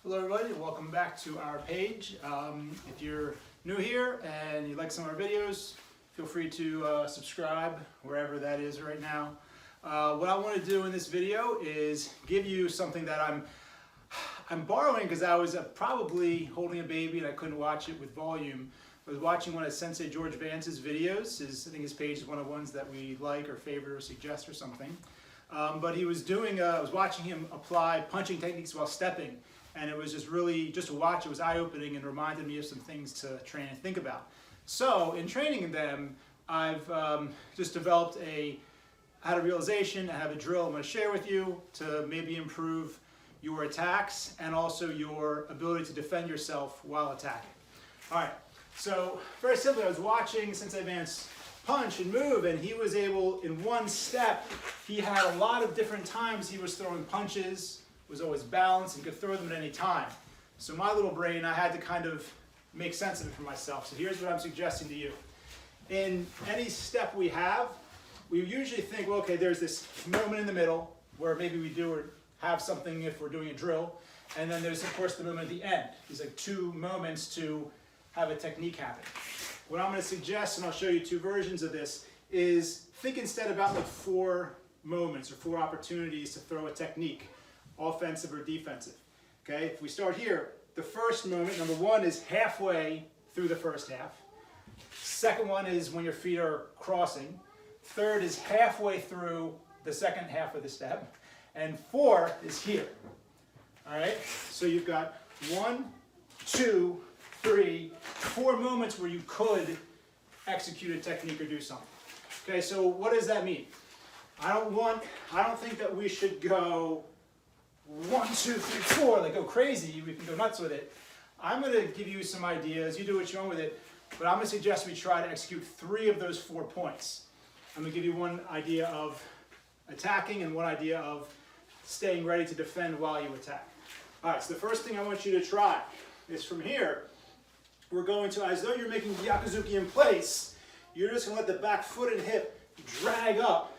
Hello everybody, welcome back to our page. If you're new here and you like some of our videos, feel free to subscribe wherever that is right now. What I want to do in this video is give you something that I'm borrowing because I was probably holding a baby and I couldn't watch it with volume. I was watching one of Sensei George Vance's videos. I think his page is one of the ones that we like or favorite or suggest or something. But he was doing, I was watching him apply punching techniques while stepping. And it was just really, just to watch, it was eye-opening and reminded me of some things to train and think about. So in training them, I've just developed I had a realization, I have a drill I'm going to share with you to maybe improve your attacks and also your ability to defend yourself while attacking. All right, so very simply, I was watching Sensei Vance punch and move, and he was able, in one step, he had a lot of different times he was throwing punches, was always balanced, and could throw them at any time. So my little brain, I had to kind of make sense of it for myself. So here's what I'm suggesting to you. In any step we have, we usually think, well, okay, there's this moment in the middle where maybe we do or have something if we're doing a drill, and then there's, of course, the moment at the end. There's like two moments to have a technique happen. What I'm going to suggest, and I'll show you two versions of this, is think instead about like 4 moments or 4 opportunities to throw a technique, offensive or defensive. Okay, if we start here, the first moment, number 1, is halfway through the first half. Second one is when your feet are crossing. Third is halfway through the second half of the step. And 4 is here. All right, so you've got 1, 2, 3, 4 moments where you could execute a technique or do something. Okay, so what does that mean? I don't think that we should go 1, 2, 3, 4, like go crazy. We can go nuts with it. I'm going to give you some ideas. You do what you want with it, but I'm going to suggest we try to execute 3 of those 4 points. I'm going to give you one idea of attacking and one idea of staying ready to defend while you attack. All right, so the first thing I want you to try is from here, we're going to, as though you're making Yakuzuki in place, you're just going to let the back foot and hip drag up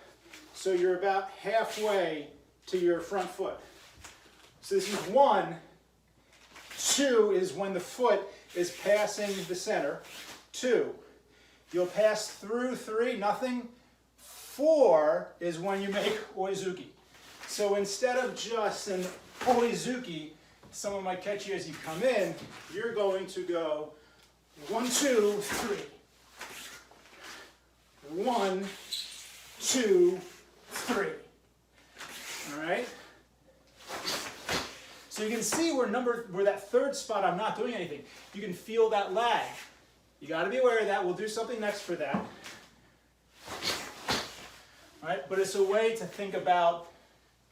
so you're about halfway to your front foot. So this is 1. 2 is when the foot is passing the center. 2. You'll pass through 3, nothing. 4 is when you make oizuki. So instead of just an oizuki, someone might catch you as you come in, you're going to go 1, 2, 3. 1, 2, 3. All right? So you can see where that 3rd spot I'm not doing anything. You can feel that lag. You got to be aware of that. We'll do something next for that. All right? But it's a way to think about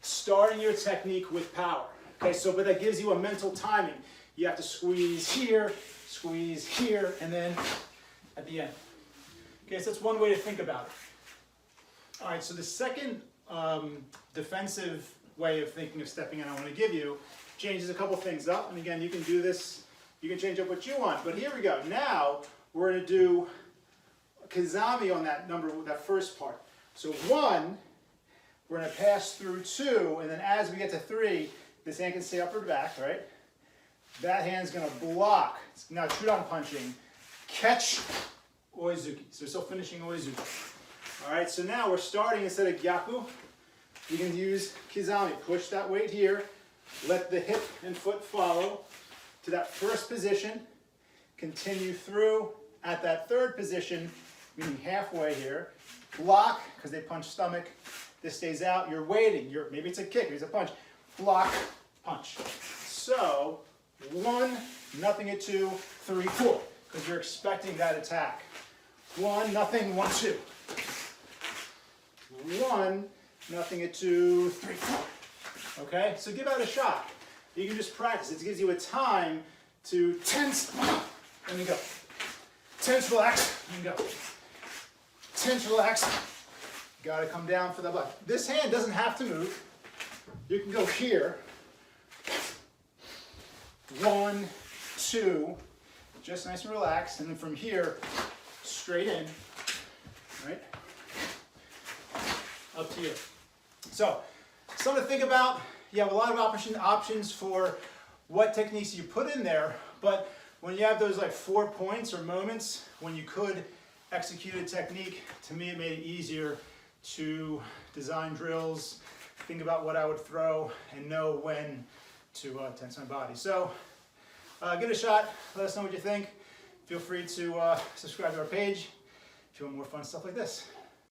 starting your technique with power. Okay, so but that gives you a mental timing. You have to squeeze here, and then at the end. Okay, so that's one way to think about it. All right, so the second defensive way of thinking of stepping in I want to give you changes a couple things up. And again, you can do this, you can change up what you want. But here we go. Now we're going to do kizami on that first part. So 1, we're going to pass through 2, and then as we get to 3, this hand can stay up or back, right? That hand's going to block. It's now true-down punching. Catch oizuki. So we're still finishing oizuki. All right, so now we're starting instead of gyaku. You can use kizami. Push that weight here. Let the hip and foot follow to that first position. Continue through at that 3rd position, meaning halfway here. Block, because they punch stomach. This stays out. You're waiting. Maybe it's a kick, maybe it's a punch. Block, punch. So 1, nothing at 2, 3, 4, because you're expecting that attack. 1, nothing, 1, 2. 1, nothing at 2, 3, 4. Okay, so give that a shot. You can just practice. It gives you a time to tense, and you go. Tense, relax, and go. Tense, relax. Got to come down for the butt. This hand doesn't have to move. You can go here. 1, 2, just nice and relaxed, and then from here, straight in, right? Up to you. So, something to think about. You have a lot of options for what techniques you put in there, but when you have those like 4 points or moments when you could execute a technique, to me it made it easier to design drills, think about what I would throw, and know when to tense my body. So give it a shot, let us know what you think. Feel free to subscribe to our page if you want more fun stuff like this.